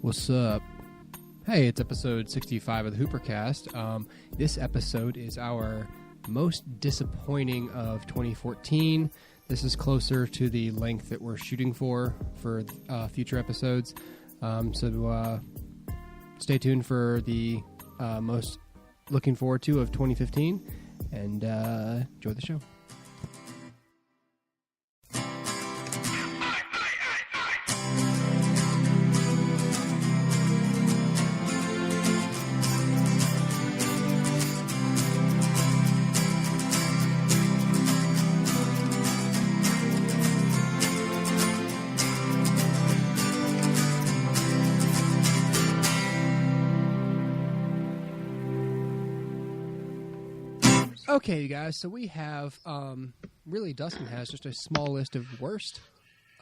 What's up? Hey, it's episode 65 of the HooperCast. This episode is our most disappointing of 2014. This is closer to the length that we're shooting for future episodes. So stay tuned for the most looking forward to of 2015, and enjoy the show. Okay, you guys, so we have, really Dustin has just a small list of worst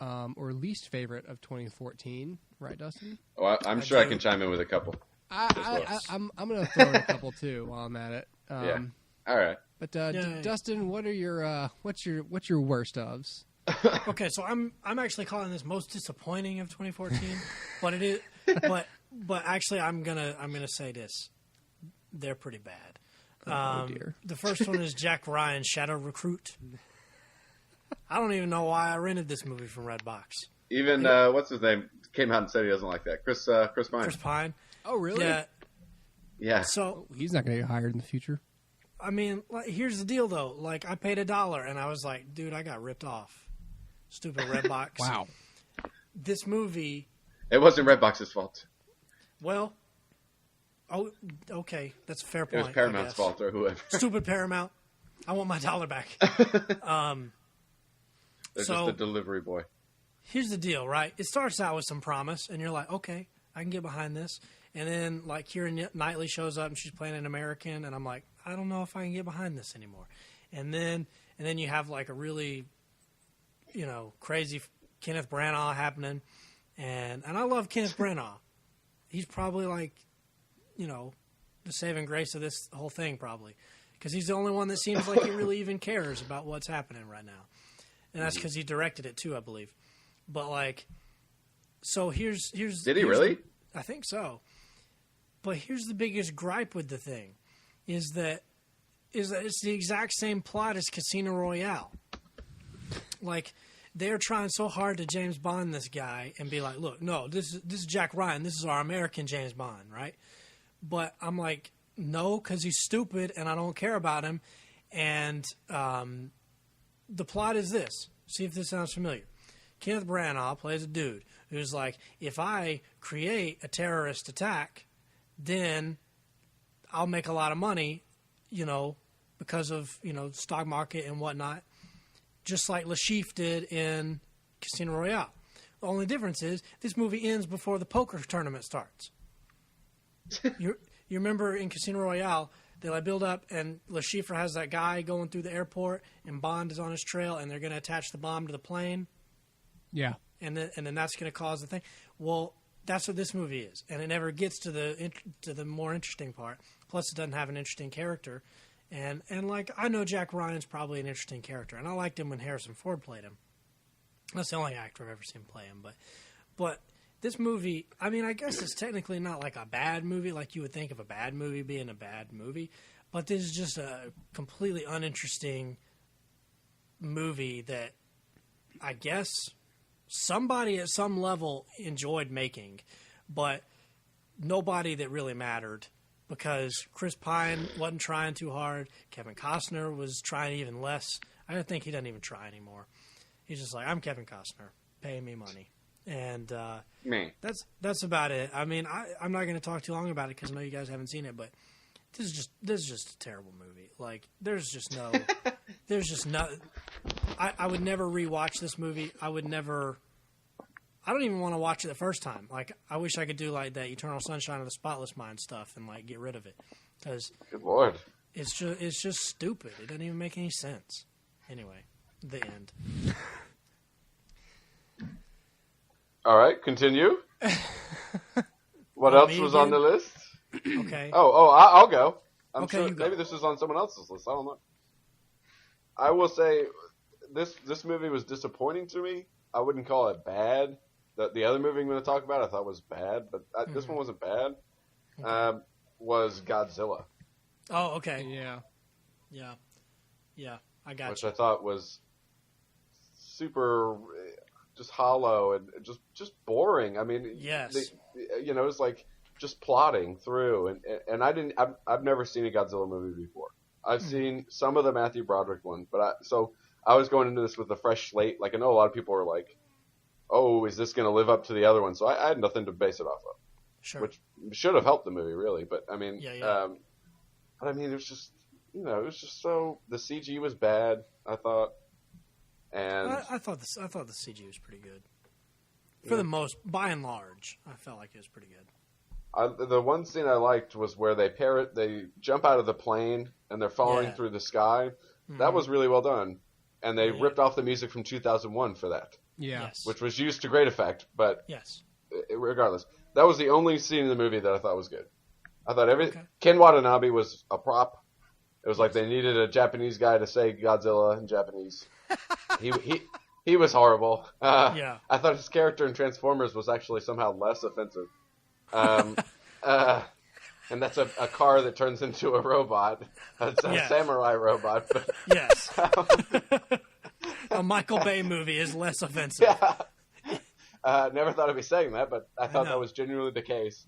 or least favorite of 2014, right, Dustin? Oh, I'm sure I can chime in with a couple. I'm going to throw in a couple, too, while I'm at it. Yeah, all right. But, Dustin, what are your, what's your worst ofs? Okay, so I'm actually calling this most disappointing of 2014, but it is, but actually I'm gonna say this, they're pretty bad. Oh dear. The first one is Jack Ryan's Shadow Recruit. I don't even know why I rented this movie from Redbox. Even what's his name came out and said he doesn't like that. Chris Pine. Chris Pine. Oh really? Yeah. So he's not going to get hired in the future. I mean, here's the deal though. Like, I paid $1 and I was like, dude, I got ripped off. Stupid Redbox. Wow. This movie. It wasn't Redbox's fault. Well. Oh, okay. That's a fair point. It was Paramount's fault or whoever. Stupid Paramount. I want my $1 back. They're just a delivery boy. Here's the deal, right? It starts out with some promise, and you're like, okay, I can get behind this. And then, like, Keira Knightley shows up, and she's playing an American, and I'm like, I don't know if I can get behind this anymore. And then you have, like, a really, crazy Kenneth Branagh happening. And I love Kenneth Branagh. He's probably, like, the saving grace of this whole thing, probably, because he's the only one that seems like he really even cares about what's happening right now, and that's because he directed it too, I believe. But like, so here's did he really? I think so. But here's the biggest gripe with the thing, is that it's the exact same plot as Casino Royale. Like, they're trying so hard to James Bond this guy and be like, look, no, this is Jack Ryan, this is our American James Bond, right? But I'm like, no, because he's stupid and I don't care about him. And the plot is this. See if this sounds familiar. Kenneth Branagh plays a dude who's like, if I create a terrorist attack, then I'll make a lot of money, because of, stock market and whatnot, just like Le Chiffre did in Casino Royale. The only difference is this movie ends before the poker tournament starts. You remember in Casino Royale, they like build up, and Le Chiffre has that guy going through the airport, and Bond is on his trail, and they're going to attach the bomb to the plane. Yeah, and then that's going to cause the thing. Well, that's what this movie is, and it never gets to the more interesting part. Plus, it doesn't have an interesting character, and like, I know Jack Ryan's probably an interesting character, and I liked him when Harrison Ford played him. That's the only actor I've ever seen play him, but. This movie, I mean, I guess it's technically not like a bad movie, like you would think of a bad movie being a bad movie, but this is just a completely uninteresting movie that I guess somebody at some level enjoyed making, but nobody that really mattered, because Chris Pine wasn't trying too hard. Kevin Costner was trying even less. I don't think he doesn't even try anymore. He's just like, I'm Kevin Costner, pay me money. And that's about it. I mean, I'm not going to talk too long about it because I know you guys haven't seen it, but this is just a terrible movie. Like, there's just no. I would never rewatch this movie. I don't even want to watch it the first time. Like, I wish I could do like that Eternal Sunshine of the Spotless Mind stuff and like get rid of it, because good Lord, it's just stupid. It doesn't even make any sense. Anyway, the end. All right, continue. What else was on the list? Okay. I'll go. I'm okay, sure you go. Maybe this is on someone else's list. I don't know. I will say this movie was disappointing to me. I wouldn't call it bad. the other movie I'm going to talk about I thought was bad, but this one wasn't bad. Was Godzilla. Oh, okay. Yeah. I got which you. I thought was super, just hollow and just boring. I mean, yes, it's like just plotting through, and I've never seen a Godzilla movie before. I've seen some of the Matthew Broderick ones, but I was going into this with a fresh slate. Like, I know a lot of people are like, "Oh, is this going to live up to the other one?" So I had nothing to base it off of, sure. which should have helped the movie really. But I mean, but I mean, it was just, it was just so, the CG was bad, I thought, and I thought the CG was pretty good for the most, by and large. I felt like it was pretty good. The one scene I liked was where they jump out of the plane and they're falling through the sky. That was really well done. And they ripped off the music from 2001 for that. Yeah. Yes. Which was used to great effect, but yes, regardless. That was the only scene in the movie that I thought was good. I thought Ken Watanabe was a prop. It was like they needed a Japanese guy to say Godzilla in Japanese. He was horrible. I thought his character in Transformers was actually somehow less offensive. And that's a car that turns into a robot. It's a samurai robot. But, yes. A Michael Bay movie is less offensive. Yeah. Never thought I'd be saying that, but I thought that was genuinely the case.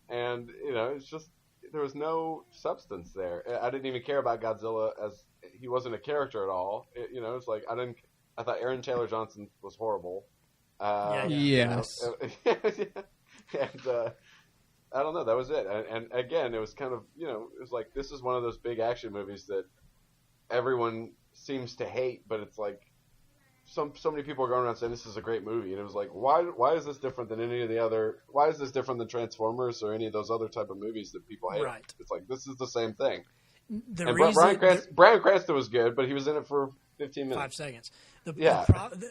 And, it's just, there was no substance there. I didn't even care about Godzilla, as he wasn't a character at all. It's like, I thought Aaron Taylor Johnson was horrible. Yes. And I don't know, that was it. And again, it was kind of, it was like, this is one of those big action movies that everyone seems to hate, but it's like, so many people are going around saying this is a great movie, and it was like, why is this different than any of the other? Why is this different than Transformers or any of those other type of movies that people hate? Right. It's like, this is the same thing. Bryan Bryan Cranston was good, but he was in it for 15 minutes. 5 seconds.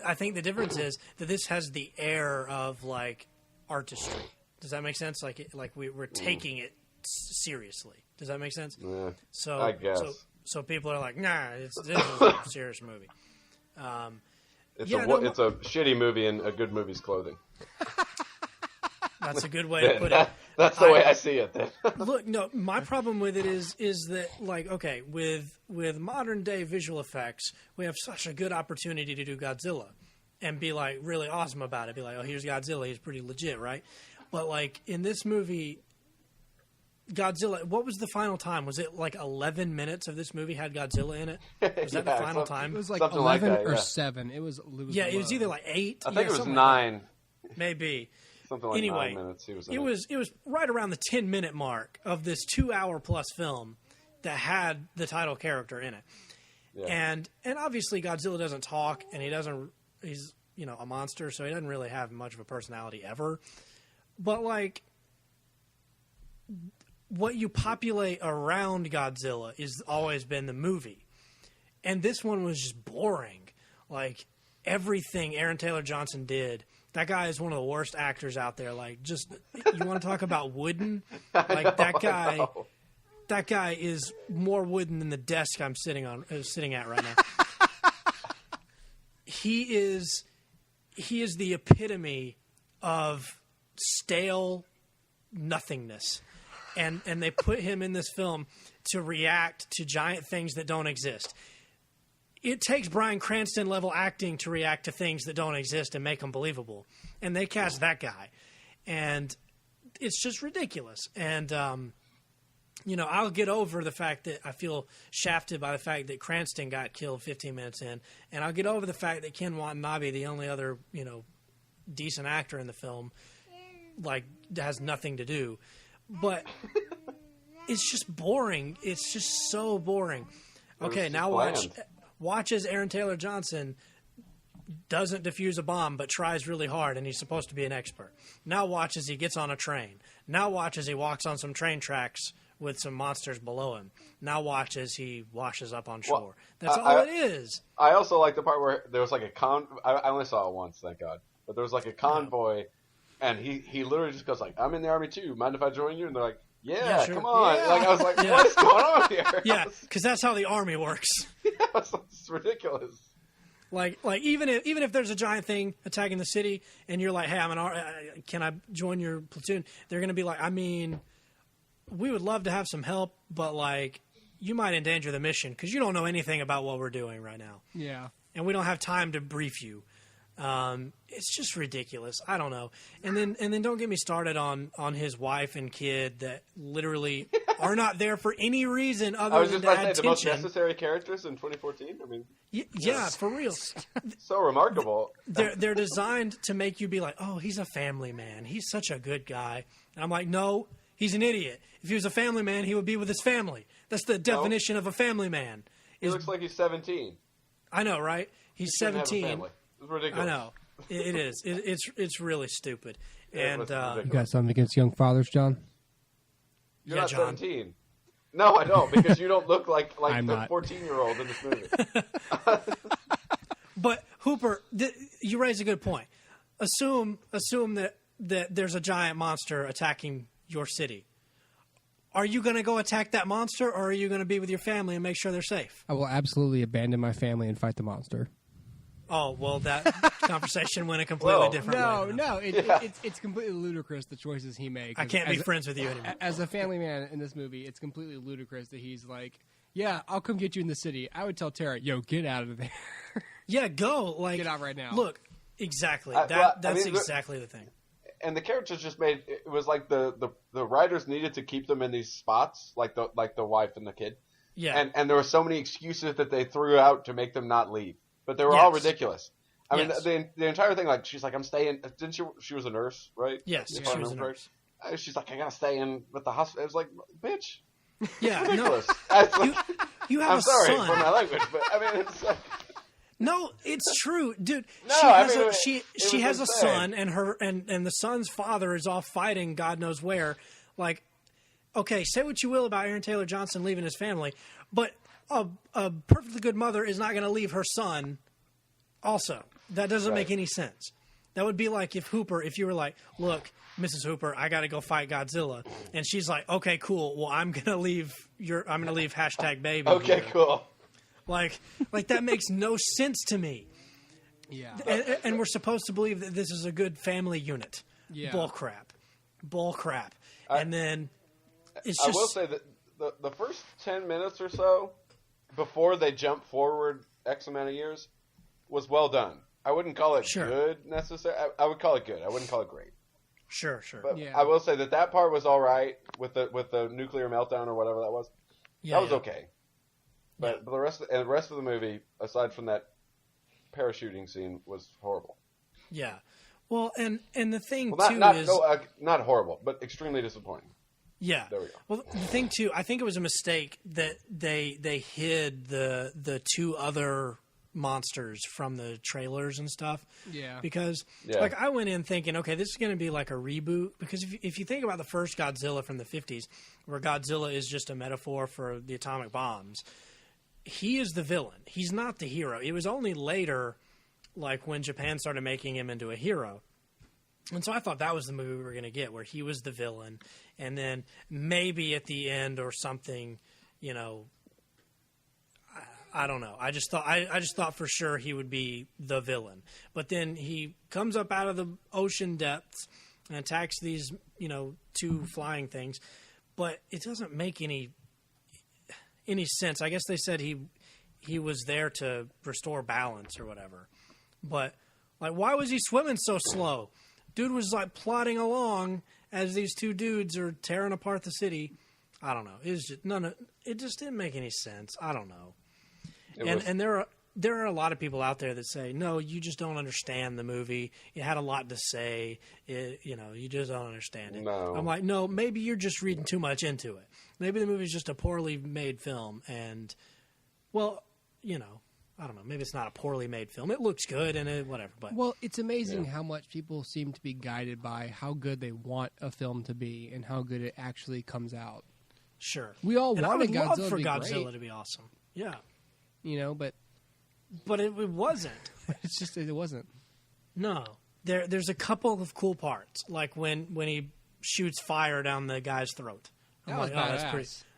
I think the difference is that this has the air of like artistry. Does that make sense? Like we're taking it seriously. Does that make sense? Yeah, so I guess. So people are like, nah, this is a serious movie. It's a shitty movie in a good movie's clothing. That's a good way to put it. That's the way I see it. Then. Look, no, my problem with it is that, like, okay, with modern day visual effects, we have such a good opportunity to do Godzilla and be like really awesome about it. Be like, oh, here's Godzilla, he's pretty legit, right? But like in this movie, Godzilla, what was the final time? Was it like 11 minutes of this movie had Godzilla in it? Was that the final time? It was like something 11 like that, or 7. It was it was either like 8. I think it was 9. Maybe. Something like 9 minutes. It was right around the 10-minute mark of this 2-hour plus film that had the title character in it. Yeah. And obviously Godzilla doesn't talk, and he's a monster, so he doesn't really have much of a personality ever. But like what you populate around Godzilla has always been the movie. And this one was just boring. Like everything Aaron Taylor Johnson did, that guy is one of the worst actors out there. Like, just, you want to talk about wooden? Like, that guy is more wooden than the desk I'm sitting at right now. He is the epitome of stale nothingness. And they put him in this film to react to giant things that don't exist. It takes Bryan Cranston level acting to react to things that don't exist and make them believable. And they cast that guy. And it's just ridiculous. And, I'll get over the fact that I feel shafted by the fact that Cranston got killed 15 minutes in. And I'll get over the fact that Ken Watanabe, the only other, decent actor in the film, like, has nothing to do. But it's just boring. It's just so boring. Okay, now watch as Aaron Taylor Johnson doesn't defuse a bomb but tries really hard, and he's supposed to be an expert. Now watch as he gets on a train. Now watch as he walks on some train tracks with some monsters below him. Now watch as he washes up on shore. That's all it is. I also like the part where there was like I only saw it once, thank God. But there was like a convoy, and he literally just goes like, I'm in the army too. Mind if I join you? And they're like, yeah, sure. Come on. Yeah. Like, I was like, what is going on here? Yeah, because that's how the army works. Yeah, it's ridiculous. Like even if there's a giant thing attacking the city, and you're like, hey, can I join your platoon? They're going to be like, I mean, we would love to have some help, but like, you might endanger the mission because you don't know anything about what we're doing right now. Yeah. And we don't have time to brief you. It's just ridiculous. I don't know. And then don't get me started on his wife and kid that literally are not there for any reason other than to add tension. The most necessary characters in 2014. I mean, yeah, for real. So remarkable. They're designed to make you be like, oh, he's a family man. He's such a good guy. And I'm like, no, he's an idiot. If he was a family man, he would be with his family. That's the definition of a family man. He looks like he's 17. I know, right? He's 17. It's ridiculous. I know. It is. It's really stupid. And you got something against young fathers, John? You're not John. 17. No, I don't, because you don't look like the 14-year-old in this movie. But Hooper, you raise a good point. Assume that there's a giant monster attacking your city. Are you going to go attack that monster, or are you going to be with your family and make sure they're safe? I will absolutely abandon my family and fight the monster. Oh, well, that conversation went a completely different way. No, it's completely ludicrous, the choices he makes. I can't be friends with you anymore. As a family man in this movie, it's completely ludicrous that he's like, yeah, I'll come get you in the city. I would tell Tara, yo, get out of there. Yeah, go. Like, get out right now. Look, exactly. That's exactly the thing. And the characters just made it was like the writers needed to keep them in these spots, like the wife and the kid. Yeah. And there were so many excuses that they threw out to make them not leave, but they were all ridiculous. I mean, the entire thing, like she's like, I'm staying. Didn't she was a nurse, right? Yes, she was a nurse. She's like, I gotta stay in with the hospital. It was like, bitch. Yeah, ridiculous. No. You have I'm a sorry son. for my language, but I mean, it's like. No, it's true, dude. No, she has a son, and the son's father is off fighting God knows where. Like, okay, say what you will about Aaron Taylor Johnson leaving his family, but a perfectly good mother is not going to leave her son. Also, that doesn't make any sense. That would be like if you were like, look, Mrs. Hooper, I got to go fight Godzilla, and she's like, okay, cool. Well, I'm gonna leave #baby. Okay, here. cool. Like that makes no sense to me. Yeah. And we're supposed to believe that this is a good family unit. Yeah. Bull crap. And then it's just. I will say that the first 10 minutes or so before they jump forward X amount of years was well done. I wouldn't call it good necessarily. I would call it good. I wouldn't call it great. Sure. But I will say that part was all right with the nuclear meltdown or whatever that was. Yeah, that was okay. But the rest of the movie, aside from that parachuting scene, was horrible. Yeah. Well, and the thing is not horrible, but extremely disappointing. Yeah. There we go. Well, the thing too, I think it was a mistake that they hid the two other monsters from the trailers and stuff. Yeah. Because like I went in thinking, okay, this is going to be like a reboot. Because if you think about the first Godzilla from the 50s, where Godzilla is just a metaphor for the atomic bombs. He is the villain. He's not the hero. It was only later, like when Japan started making him into a hero. And so I thought that was the movie we were going to get, where he was the villain. And then maybe at the end or something, you know, I don't know. I just thought for sure he would be the villain. But then he comes up out of the ocean depths and attacks these, you know, two flying things. But it doesn't make any sense. I guess they said he was there to restore balance or whatever. But like, why was he swimming so slow? Dude was like plodding along as these two dudes are tearing apart the city. I don't know. It was just it just didn't make any sense. I don't know. And there are a lot of people out there that say, no, you just don't understand the movie. It had a lot to say. You just don't understand it. No. I'm like, no, maybe you're just reading too much into it. Maybe the movie's just a poorly made film. And, well, you know, I don't know. Maybe it's not a poorly made film. It looks good and whatever. But well, it's amazing how much people seem to be guided by how good they want a film to be and how good it actually comes out. Sure. We all and wanted I would love Godzilla for to be Godzilla great. to be awesome. Yeah. You know, but it wasn't. It's just it wasn't. No. There's a couple of cool parts, like when he shoots fire down the guy's throat. I'm like,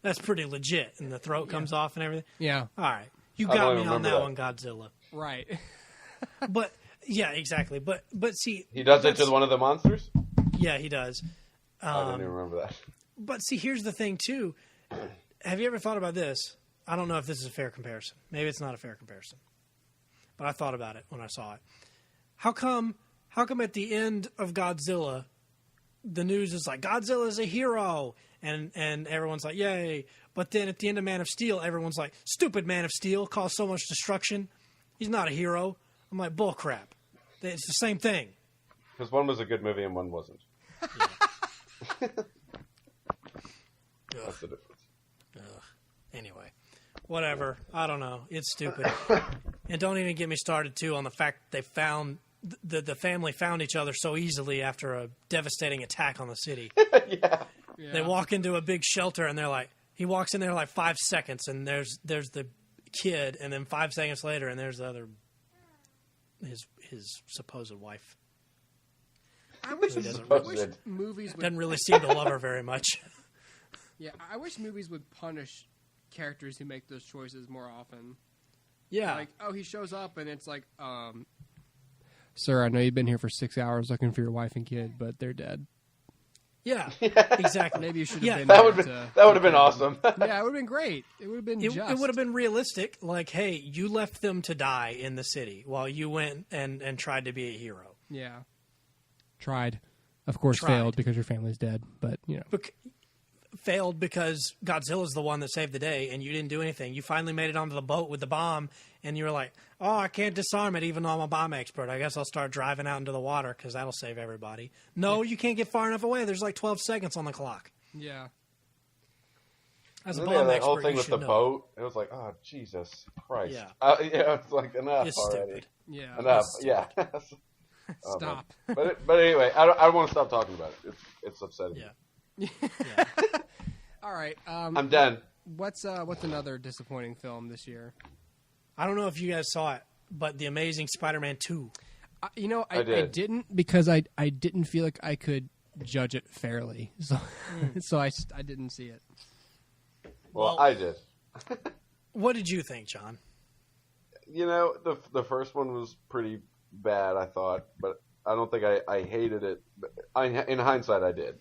that's pretty legit, and the throat comes off and everything. Yeah. All right. You got me on that one, Godzilla. Right. But yeah, exactly. But see, He does it to one of the monsters? Yeah, he does. I didn't even remember that. But see, here's the thing too. Have you ever thought about this? I don't know if this is a fair comparison. Maybe it's not a fair comparison. But I thought about it when I saw it. How come at the end of Godzilla, the news is like, Godzilla's a hero, and everyone's like, yay. But then at the end of Man of Steel, everyone's like, stupid Man of Steel caused so much destruction. He's not a hero. I'm like, bull crap. It's the same thing. Because one was a good movie and one wasn't. Yeah. That's the difference. Anyway, whatever. I don't know. It's stupid. And don't even get me started, too, on the fact they found the family found each other so easily after a devastating attack on the city. Yeah. They walk into a big shelter, and they're like, he walks in there like 5 seconds, and there's the kid, and then 5 seconds later, and there's the other, his supposed wife. I wish movies would... Doesn't really seem to love her very much. Yeah, I wish movies would punish characters who make those choices more often. Yeah. Like, oh, he shows up and it's like, sir, I know you've been here for 6 hours looking for your wife and kid, but they're dead. Yeah, exactly. Maybe you should have been that there would have been awesome. Yeah, it would have been great. It would have been just. It would have been realistic. Like, hey, you left them to die in the city while you went and tried to be a hero. Yeah. Tried. Of course, failed because your family's dead, but, you know. Failed because Godzilla's the one that saved the day, and you didn't do anything. You finally made it onto the boat with the bomb, and you were like, oh, I can't disarm it even though I'm a bomb expert. I guess I'll start driving out into the water because that'll save everybody. No, you can't get far enough away. There's like 12 seconds on the clock. Yeah. As a bomb that expert, whole thing you with should the know. boat, it was like, oh, Jesus Christ. Yeah. It's like, enough It's already. stupid. Yeah. Enough, yeah. Stop. But anyway, I don't want to stop talking about it. It's upsetting. Yeah. All right. I'm done. What's another disappointing film this year? I don't know if you guys saw it, but The Amazing Spider-Man 2. I didn't because I didn't feel like I could judge it fairly, so so I didn't see it. Well, I did. What did you think, John? The first one was pretty bad, I thought, but I don't think I hated it. In hindsight, I did.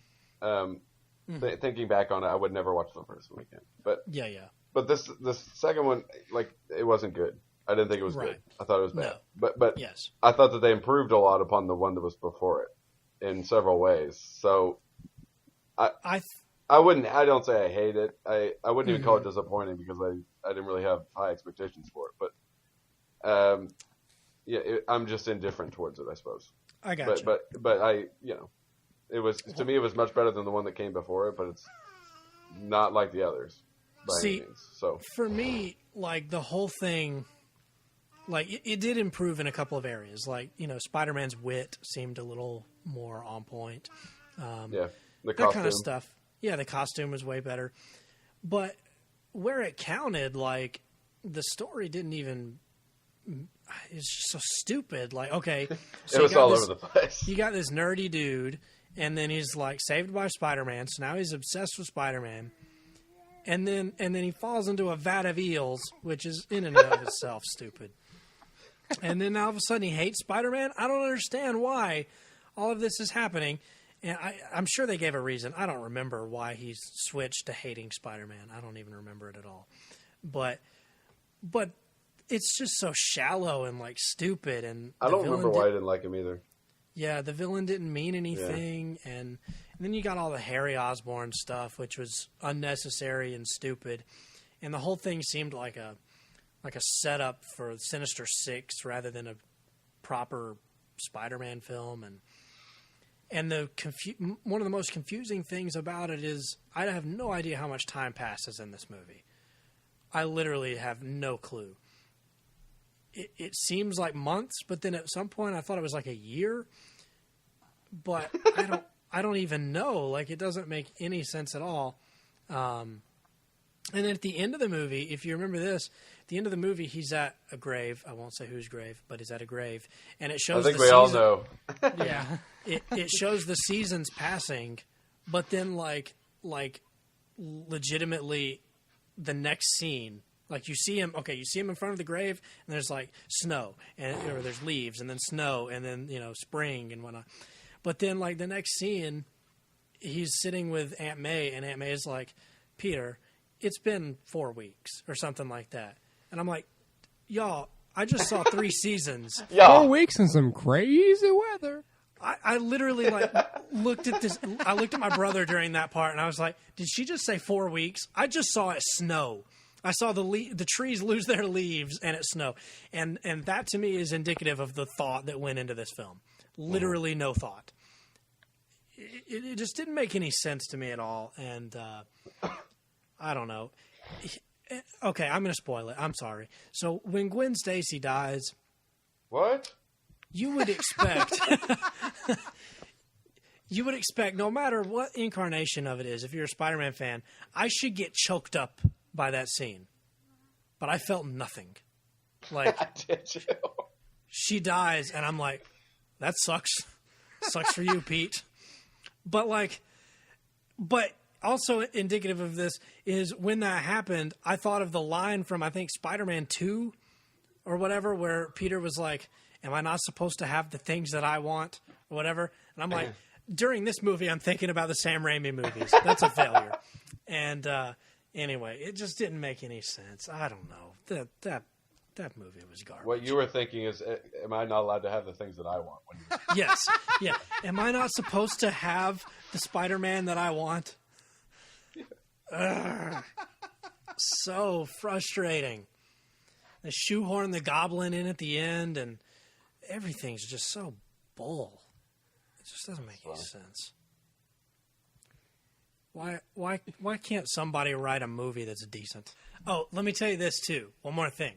Thinking back on it, I would never watch the first one again. But Yeah. But this second one, like, it wasn't good. I didn't think it was good. I thought it was bad. No. But Yes. I thought that they improved a lot upon the one that was before it in several ways. So I don't say I hate it. I wouldn't even call it disappointing because I didn't really have high expectations for it. But I'm just indifferent towards it, I suppose. I got you. But I, it was, to me, it was much better than the one that came before it, but it's not like the others by any means. So for me, like, the whole thing, like, it did improve in a couple of areas. Like, Spider-Man's wit seemed a little more on point. the that costume. kind of stuff. Yeah, the costume was way better. But where it counted, like, the story didn't even... It's just so stupid. Like, okay, so it was all over the place. You got this nerdy dude, and then he's like saved by Spider-Man. So now he's obsessed with Spider-Man, and then he falls into a vat of eels, which is in and of itself stupid. And then all of a sudden he hates Spider-Man. I don't understand why all of this is happening. And I'm sure they gave a reason. I don't remember why he switched to hating Spider-Man. I don't even remember it at all. But it's just so shallow and, like, stupid. And I don't remember why I didn't like him either. Yeah, the villain didn't mean anything. Yeah. And then you got all the Harry Osborn stuff, which was unnecessary and stupid. And the whole thing seemed like a setup for Sinister Six rather than a proper Spider-Man film. And one of the most confusing things about it is I have no idea how much time passes in this movie. I literally have no clue. It seems like months, but then at some point I thought it was like a year. But I don't even know. Like, it doesn't make any sense at all. And then at the end of the movie, if you remember this, at the end of the movie, he's at a grave. I won't say whose grave, but he's at a grave, and it shows. I think we all know. Yeah, it shows the seasons passing, but then like legitimately, the next scene Like you see him in front of the grave, and there's like snow, or there's leaves, and then snow, and then spring and whatnot. But then like the next scene, he's sitting with Aunt May, and Aunt May is like, Peter, it's been 4 weeks or something like that, and I'm like, y'all, I just saw 3 seasons. 4 weeks and some crazy weather. I literally looked at this. I looked at my brother during that part, and I was like, did she just say 4 weeks? I just saw it snow. I saw the trees lose their leaves and it snow. And that to me is indicative of the thought that went into this film. Literally no thought. It just didn't make any sense to me at all. And I don't know. Okay, I'm going to spoil it. I'm sorry. So when Gwen Stacy dies... What? You would expect... You would expect, no matter what incarnation of it is, if you're a Spider-Man fan, I should get choked up by that scene. But I felt nothing. Like, Did you? She dies, and I'm like, that sucks. Sucks for you, Pete. But also indicative of this is when that happened, I thought of the line from, I think, Spider-Man 2 or whatever, where Peter was like, am I not supposed to have the things that I want or whatever? And I'm like, during this movie, I'm thinking about the Sam Raimi movies. That's a failure. And anyway, it just didn't make any sense. I don't know. That movie was garbage. What you were thinking is, am I not allowed to have the things that I want? Yes. Yeah. Am I not supposed to have the Spider-Man that I want? Ugh. So frustrating. They shoehorn the Goblin in at the end, and everything's just so bull. It just doesn't make any sense. Why can't somebody write a movie that's decent? Oh, let me tell you this too. One more thing.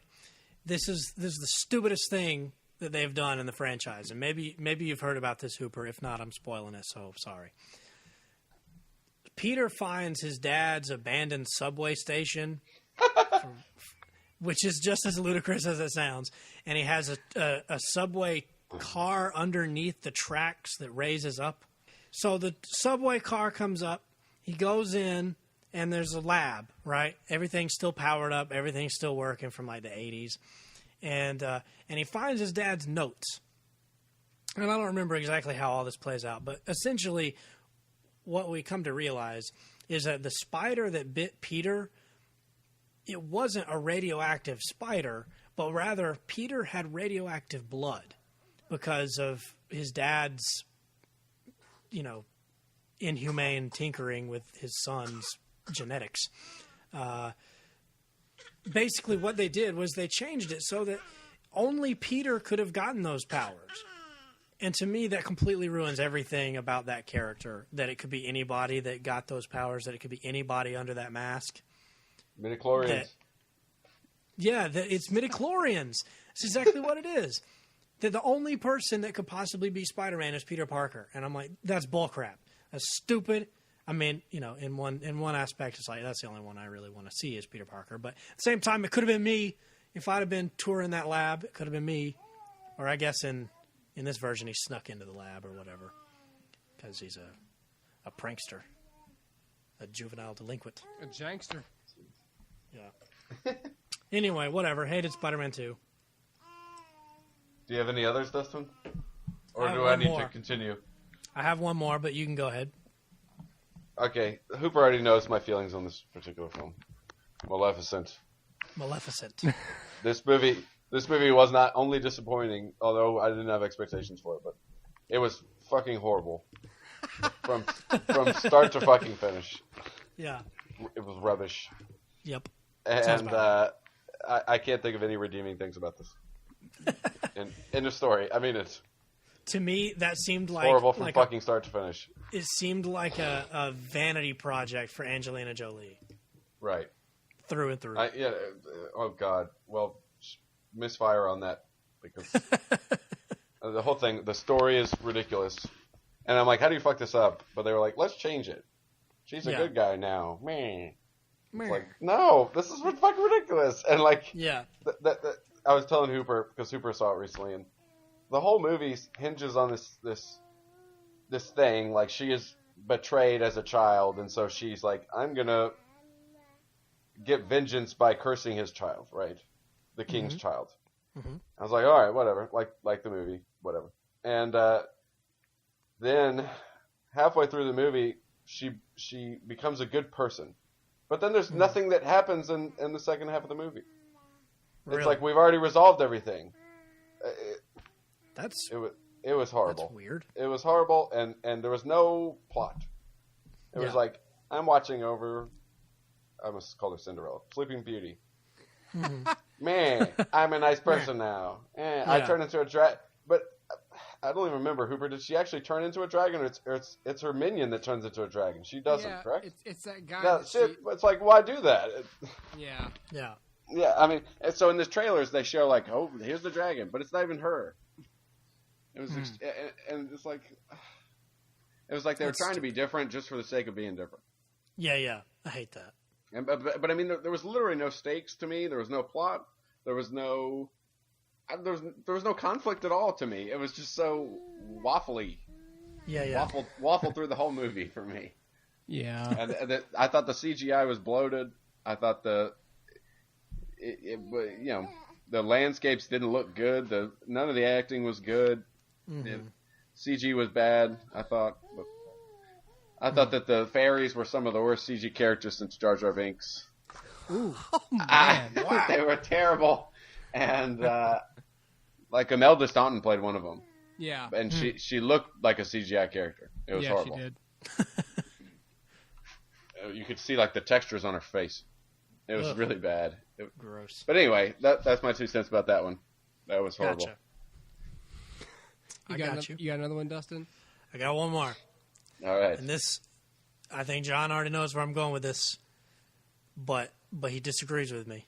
This is the stupidest thing that they've done in the franchise, and maybe you've heard about this, Hooper. If not, I'm spoiling it, so sorry. Peter finds his dad's abandoned subway station, which is just as ludicrous as it sounds, and he has a subway car underneath the tracks that raises up. So the subway car comes up, he goes in, and there's a lab, right? Everything's still powered up, everything's still working from like the 80s. And he finds his dad's notes. And I don't remember exactly how all this plays out, but essentially what we come to realize is that the spider that bit Peter, it wasn't a radioactive spider, but rather Peter had radioactive blood because of his dad's, inhumane tinkering with his son's genetics. Basically what they did was they changed it so that only Peter could have gotten those powers. And to me, that completely ruins everything about that character, that it could be anybody that got those powers, that it could be anybody under that mask. Midichlorians. That it's midichlorians. That's exactly what it is. That the only person that could possibly be Spider-Man is Peter Parker. And I'm like, that's bullcrap. That's stupid. I mean, in one aspect, it's like, that's the only one I really want to see is Peter Parker. But at the same time, it could have been me. If I'd have been touring that lab, it could have been me. Or I guess in this version, he snuck into the lab or whatever. Because he's a prankster. A juvenile delinquent. A jankster. Yeah. Anyway, whatever. Hated Spider-Man 2. Do you have any others, Dustin? Or do one I need more. to continue? I have one more, but you can go ahead. Okay, Hooper already knows my feelings on this particular film. Maleficent. This movie was not only disappointing, although I didn't have expectations for it, but it was fucking horrible. From start to fucking finish. Yeah. It was rubbish. Yep. And I can't think of any redeeming things about this. in the story. I mean, it's to me, that seemed like horrible from fucking start to finish. It seemed like a vanity project for Angelina Jolie. Right. Through and through. Oh, God. Well, misfire on that. Because the whole thing, the story is ridiculous. And I'm like, how do you fuck this up? But they were like, let's change it. She's a good guy now. Meh. It's like, no, this is fucking ridiculous. And like, I was telling Hooper, because Hooper saw it recently, and the whole movie hinges on this thing. Like, she is betrayed as a child, and so she's like, I'm gonna get vengeance by cursing his child, right? The king's child. Mm-hmm. I was like, all right, whatever, like the movie, whatever. And then halfway through the movie, she becomes a good person, but then there's nothing that happens in the second half of the movie. Really? It's like we've already resolved everything. It was horrible. That's weird. It was horrible, and there was no plot. It was like, I'm watching over, I must call her Cinderella, Sleeping Beauty. Man, I'm a nice person now. I turned into a dragon. But I don't even remember, Hooper, did she actually turn into a dragon, or it's her minion that turns into a dragon? She doesn't, correct? It's that guy. No, it's like, why do that? Yeah. Yeah. Yeah, I mean, so in the trailers they show like, oh, here's the dragon, but it's not even her. It was, and it's like, it was like they were trying to be different just for the sake of being different. Yeah, I hate that. And, but I mean, there was literally no stakes to me. There was no plot. There was no conflict at all to me. It was just so waffly. Yeah. Waffle through the whole movie for me. Yeah. And I thought the CGI was bloated. I thought the landscapes didn't look good. None of the acting was good. CG was bad, I thought. I thought that the fairies were some of the worst CG characters since Jar Jar Binks. Ooh. Oh, man. Wow. They were terrible. And like Imelda Staunton played one of them. Yeah. And she looked like a CGI character. It was horrible. She did. You could see like the textures on her face. It was really bad. Gross. But anyway, that's my 2 cents about that one. That was horrible. Gotcha. You got another one, Dustin? I got one more. All right. And this, I think John already knows where I'm going with this, but he disagrees with me.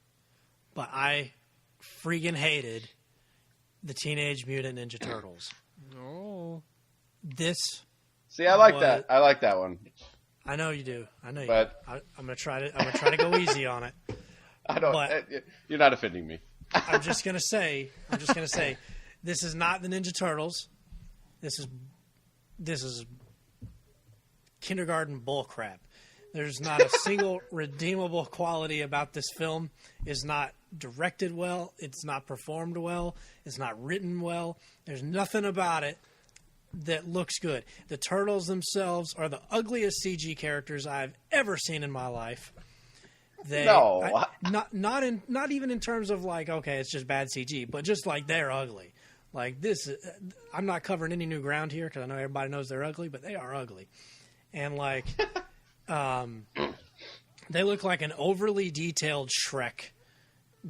But I freaking hated the Teenage Mutant Ninja Turtles. Oh. This. See, I like that. I like that one. I know you do. I know you. But do. I'm gonna try to go easy on it. I don't. But you're not offending me. I'm just gonna say, this is not the Ninja Turtles. This is kindergarten bullcrap. There's not a single redeemable quality about this film. It's not directed well. It's not performed well. It's not written well. There's nothing about it that looks good. The turtles themselves are the ugliest CG characters I've ever seen in my life. Not even in terms of like, okay, it's just bad CG, but just like they're ugly. Like this, I'm not covering any new ground here because I know everybody knows they're ugly, but they are ugly. And like, they look like an overly detailed Shrek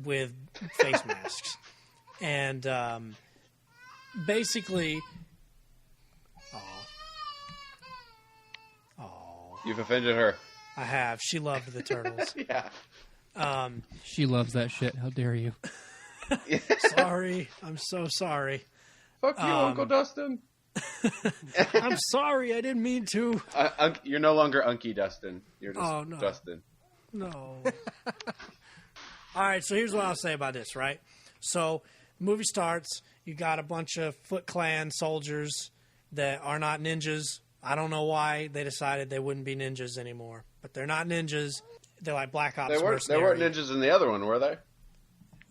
with face masks. And basically, You've offended her. I have. She loved the turtles. Yeah. She loves that shit. How dare you? Sorry. I'm so sorry. Fuck you, Uncle Dustin. I'm sorry. I didn't mean to. You're no longer Unky Dustin. You're just no. Dustin. No. All right, so here's what I'll say about this, right? So, the movie starts. You got a bunch of Foot Clan soldiers that are not ninjas. I don't know why they decided they wouldn't be ninjas anymore, but they're not ninjas. They're like Black Ops mercenaries. They weren't ninjas in the other one, were they?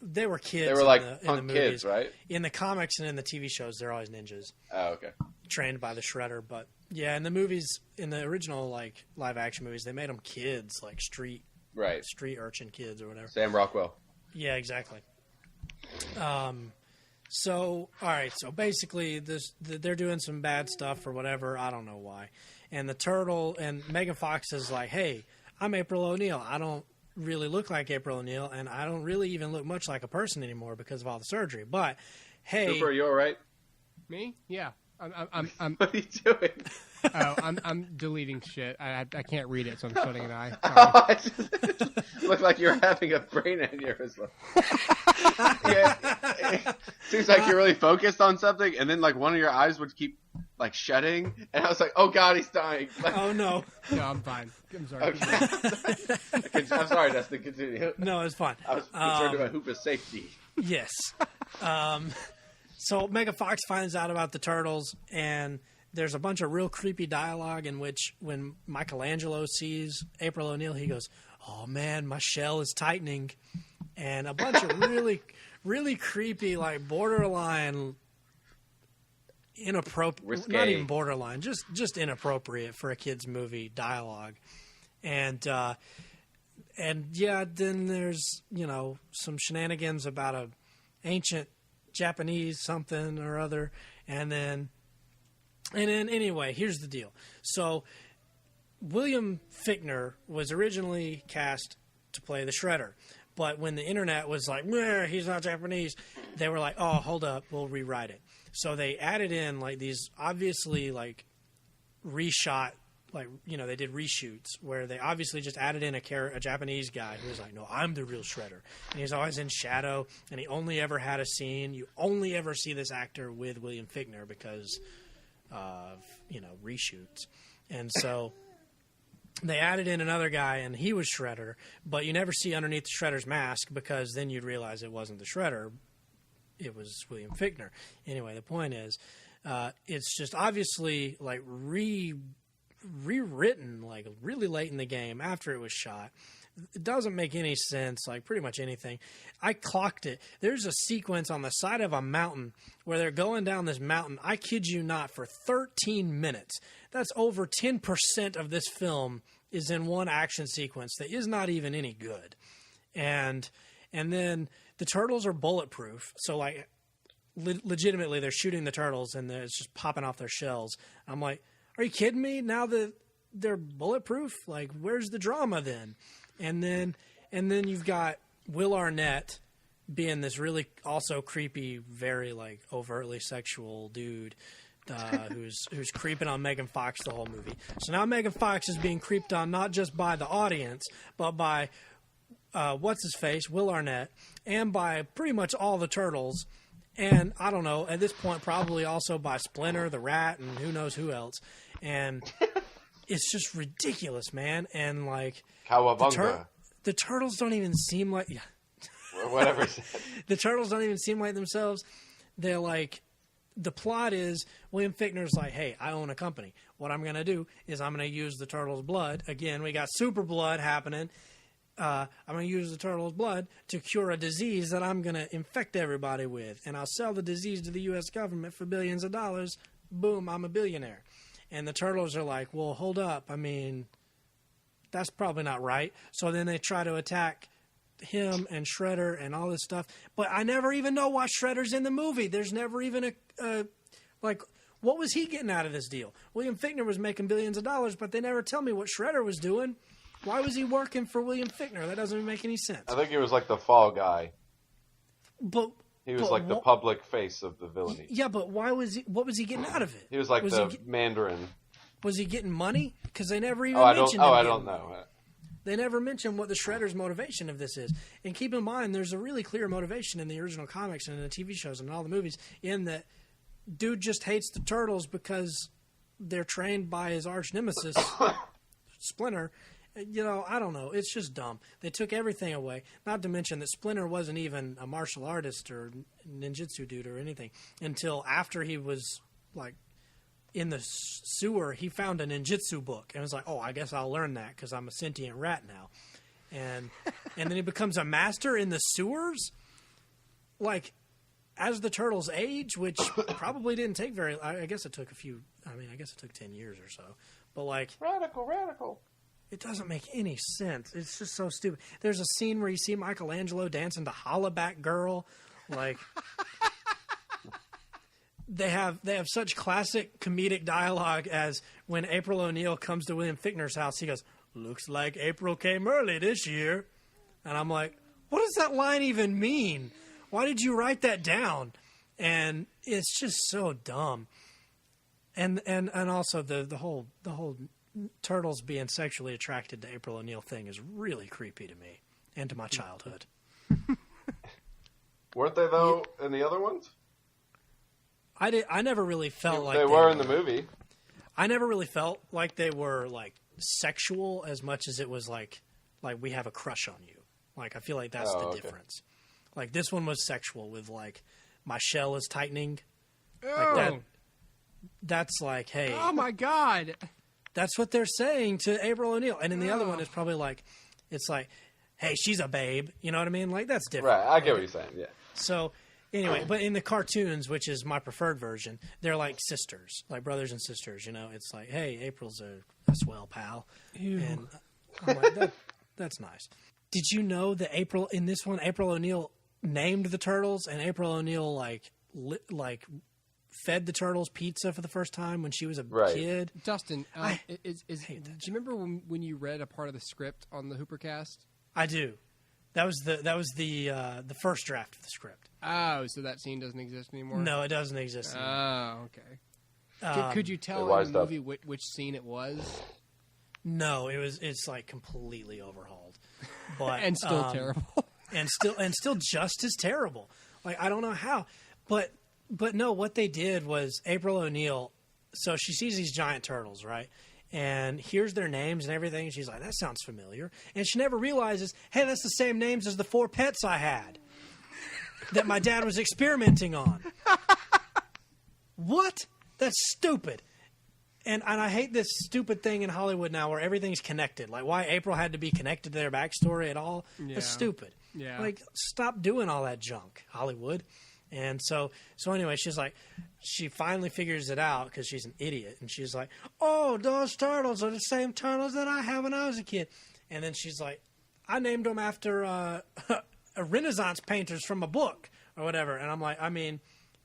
They were kids. They were like in the punk movies. kids, right? In the comics and in the TV shows, they're always ninjas. Oh, okay. Trained by the Shredder, but yeah, in the movies, in the original like live action movies, they made them kids, like street urchin kids or whatever. Sam Rockwell. Yeah, exactly. So, all right. So basically, they're doing some bad stuff or whatever. I don't know why. And the turtle and Megan Fox is like, "Hey, I'm April O'Neil. I don't really look like April O'Neil, and I don't really even look much like a person anymore because of all the surgery. But hey, Cooper, are you all right? Me? Yeah. I'm What are you doing? I'm deleting shit. I can't read it, so I'm shutting an eye. It looked like you're having a brain aneurysm. Yeah, seems like you're really focused on something, and then like one of your eyes would keep like shutting, and I was like, "Oh God, he's dying!" Like, oh no, no, I'm fine. I'm sorry. Okay. I'm sorry, Dustin. Continue. No, it's fine. I was concerned about Hooper's safety. Yes. So Megan Fox finds out about the turtles, and there's a bunch of real creepy dialogue in which when Michelangelo sees April O'Neil, he goes, "Oh man, my shell is tightening," and a bunch of really, really creepy, like borderline inappropriate, Risque. not even borderline, just inappropriate for a kids movie dialogue, and yeah, then there's some shenanigans about a ancient Japanese something or other, and then anyway, here's the deal. So William Fichtner was originally cast to play the Shredder, but when the internet was like, "Meh, he's not Japanese," they were like, "Oh, hold up, we'll rewrite it." So they added in like these obviously like reshot, like they did reshoots where they obviously just added in a Japanese guy who was like, "No, I'm the real Shredder," and he's always in shadow, and he only ever had a scene. You only ever see this actor with William Fichtner because of reshoots, and so they added in another guy, and he was Shredder, but you never see underneath the Shredder's mask because then you'd realize it wasn't the Shredder. It was William Fichtner. Anyway, the point is, it's just obviously like rewritten like really late in the game after it was shot. It doesn't make any sense, like pretty much anything. I clocked it. There's a sequence on the side of a mountain where they're going down this mountain, I kid you not, for 13 minutes. That's over 10% of this film is in one action sequence that is not even any good. And then the turtles are bulletproof, so like legitimately they're shooting the turtles and it's just popping off their shells. I'm like, are you kidding me? Now that they're bulletproof, like where's the drama then? And then you've got Will Arnett being this really also creepy, very like overtly sexual dude who's creeping on Megan Fox the whole movie. So now Megan Fox is being creeped on not just by the audience, but by what's his face, Will Arnett, and by pretty much all the turtles, and I don't know, at this point probably also by Splinter the Rat and who knows who else, and it's just ridiculous, man. And like Cowabunga. The turtles don't even seem like Whatever. the turtles don't even seem like themselves. They're like, the plot is William Fichtner's like, "Hey, I own a company. What I'm going to do is I'm going to use the turtles' blood." Again, we got super blood happening. I'm going to use the turtle's blood to cure a disease that I'm going to infect everybody with. And I'll sell the disease to the U.S. government for billions of dollars. Boom, I'm a billionaire. And the turtles are like, well, hold up. I mean, that's probably not right. So then they try to attack him and Shredder and all this stuff. But I never even know why Shredder's in the movie. There's never even like, what was he getting out of this deal? William Fichtner was making billions of dollars, but they never tell me what Shredder was doing. Why was he working for William Fichtner? That doesn't make any sense. I think he was like the fall guy. But he was like the public face of the villainy. Yeah, but why was he? What was he getting out of it? He was like Mandarin. Was he getting money? Because they never even mentioned. I don't know. They never mentioned what the Shredder's motivation of this is. And keep in mind, there's a really clear motivation in the original comics and in the TV shows and all the movies. In that, dude just hates the turtles because they're trained by his arch nemesis, Splinter. I don't know. It's just dumb. They took everything away. Not to mention that Splinter wasn't even a martial artist or ninjutsu dude or anything until after he was, like, in the sewer. He found a ninjutsu book and was like, oh, I guess I'll learn that because I'm a sentient rat now. And then he becomes a master in the sewers, like, as the turtles age, which probably didn't take very... I guess it took 10 years or so. But, like... Radical. It doesn't make any sense. It's just so stupid. There's a scene where you see Michelangelo dancing to Hollaback Girl. Like, they have such classic comedic dialogue as when April O'Neil comes to William Fichtner's house, he goes, "Looks like April came early this year." And I'm like, what does that line even mean? Why did you write that down? And it's just so dumb. And also the whole turtles being sexually attracted to April O'Neil thing is really creepy to me and to my childhood. Weren't they though in the other ones? I never really felt like they were in the movie. I never really felt like they were like sexual as much as it was like we have a crush on you. Like I feel like that's the difference. Like this one was sexual with like my shell is tightening. Like that. that's like, hey, Oh my God! that's what they're saying to April O'Neil. And then the other one is probably like, it's like, hey, she's a babe. You know what I mean? Like, that's different. Right, I get what you're saying, yeah. So, anyway, but in the cartoons, which is my preferred version, they're like sisters, like brothers and sisters, you know? It's like, hey, April's a swell pal. Ew. And I'm like, that's nice. Did you know that in this one, April O'Neil named the turtles, and April O'Neil, like fed the turtles pizza for the first time when she was a kid? Dustin, hate do you remember when you read a part of the script on the HooperCast? I do. That was the first draft of the script. Oh, so that scene doesn't exist anymore? No, it doesn't exist anymore. Oh, okay. Could you tell in the movie which scene it was? No, it's like completely overhauled, but and still terrible, and still just as terrible. Like, I don't know how, but no, what they did was April O'Neil. So she sees these giant turtles, right? And hears their names and everything. And she's like, that sounds familiar. And she never realizes, hey, that's the same names as the 4 pets I had that my dad was experimenting on. What? That's stupid. And I hate this stupid thing in Hollywood now where everything's connected. Like, why April had to be connected to their backstory at all. Yeah. That's stupid. Yeah. Like, stop doing all that junk, Hollywood. And so anyway, she finally figures it out because she's an idiot. And she's like, oh, those turtles are the same turtles that I had when I was a kid. And then she's like, I named them after a Renaissance painters from a book or whatever. And I'm like, I mean,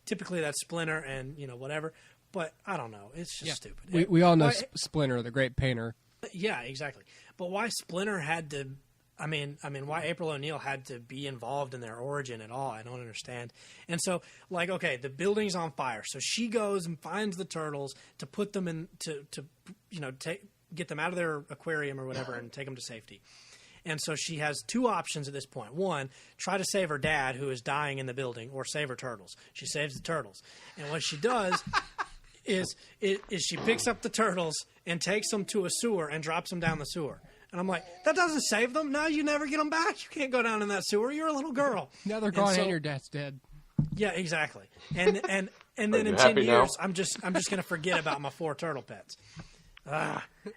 typically that's Splinter and, you know, whatever. But I don't know. It's just stupid. We all know Splinter, the great painter. Yeah, exactly. But why Splinter had to... I mean, why April O'Neil had to be involved in their origin at all, I don't understand. And so, like, okay, the building's on fire. So she goes and finds the turtles to put them in, to you know, get them out of their aquarium or whatever and take them to safety. And so she has 2 options at this point. One, try to save her dad, who is dying in the building, or save her turtles. She saves the turtles. And what she does is she picks up the turtles and takes them to a sewer and drops them down the sewer. And I'm like, that doesn't save them. Now you never get them back. You can't go down in that sewer. You're a little girl. Now they're gone and your dad's dead. Yeah, exactly. And then in 10 years, I'm just gonna forget about my 4 turtle pets.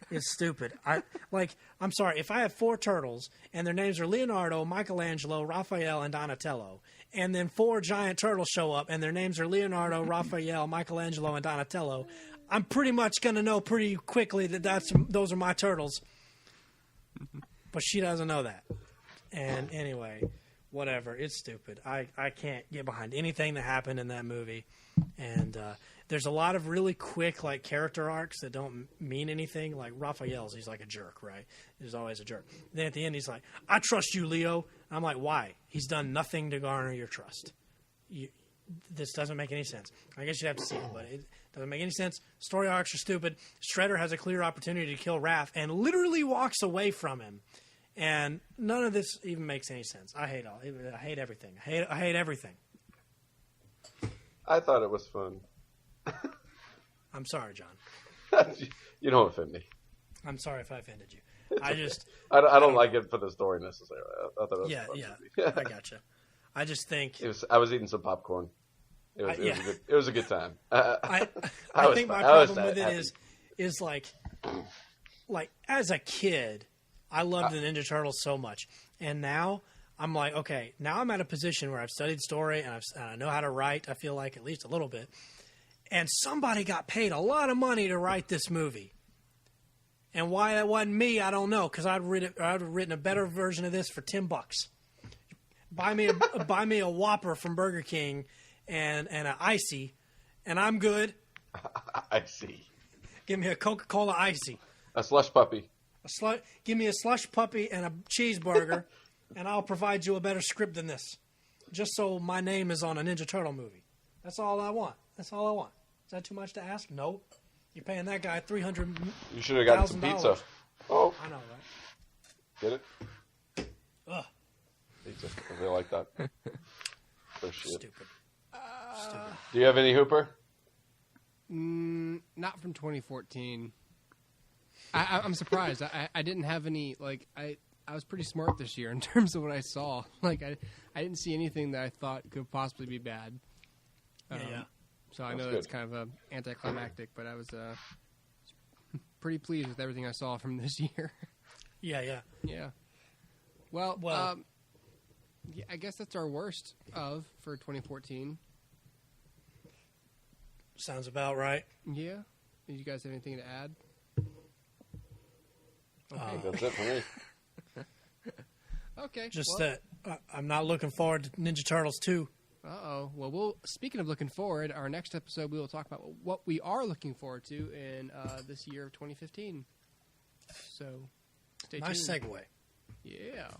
It's stupid. I'm sorry. If I have 4 turtles and their names are Leonardo, Michelangelo, Raphael, and Donatello, and then 4 giant turtles show up and their names are Leonardo, Raphael, Michelangelo, and Donatello, I'm pretty much gonna know pretty quickly that those are my turtles. But she doesn't know that. And anyway, whatever. It's stupid. I can't get behind anything that happened in that movie. And there's a lot of really quick, like, character arcs that don't mean anything. Like Raphael's, he's like a jerk, right? He's always a jerk. Then at the end, he's like, I trust you, Leo. I'm like, why? He's done nothing to garner your trust. This doesn't make any sense. I guess you'd have to see it, but it doesn't make any sense. Story arcs are stupid. Shredder has a clear opportunity to kill Raph and literally walks away from him. And none of this even makes any sense. I hate everything. I hate everything. I thought it was fun. I'm sorry, John. You don't offend me. I'm sorry if I offended you. I don't like it for the story necessarily. I thought it was yeah. I gotcha. I just think I was eating some popcorn. It was a good time. I think my problem with it is like as a kid, I loved the Ninja Turtles so much, and now I'm like, okay, now I'm at a position where I've studied story and I know how to write. I feel like at least a little bit, and somebody got paid a lot of money to write this movie. And why that wasn't me, I don't know, because I'd have written a better version of this for $10. Buy me a Whopper from Burger King and an Icy, and I'm good. Icy. Give me a Coca-Cola Icy. A slush puppy. Give me a slush puppy and a cheeseburger, and I'll provide you a better script than this. Just so my name is on a Ninja Turtle movie. That's all I want. Is that too much to ask? No. You're paying that guy $300,000. You should have gotten some pizza. Oh. I know, right? Get it? Ugh. Pizza. I really like that. Oh, shit. Stupid. Do you have any Hooper? Not from 2014. I'm surprised. I didn't have any, like, I was pretty smart this year in terms of what I saw. Like, I didn't see anything that I thought could possibly be bad. Yeah. So I That's know good. that's kind of anticlimactic, but I was pretty pleased with everything I saw from this year. Yeah. Yeah. Well, yeah, I guess that's our worst for 2014. Sounds about right. Yeah. Did you guys have anything to add? That's it for me. Okay. Just well, that I'm not looking forward to Ninja Turtles 2. Uh-oh. Well, speaking of looking forward, our next episode we will talk about what we are looking forward to in this year of 2015. So, stay tuned. Nice segue. Yeah.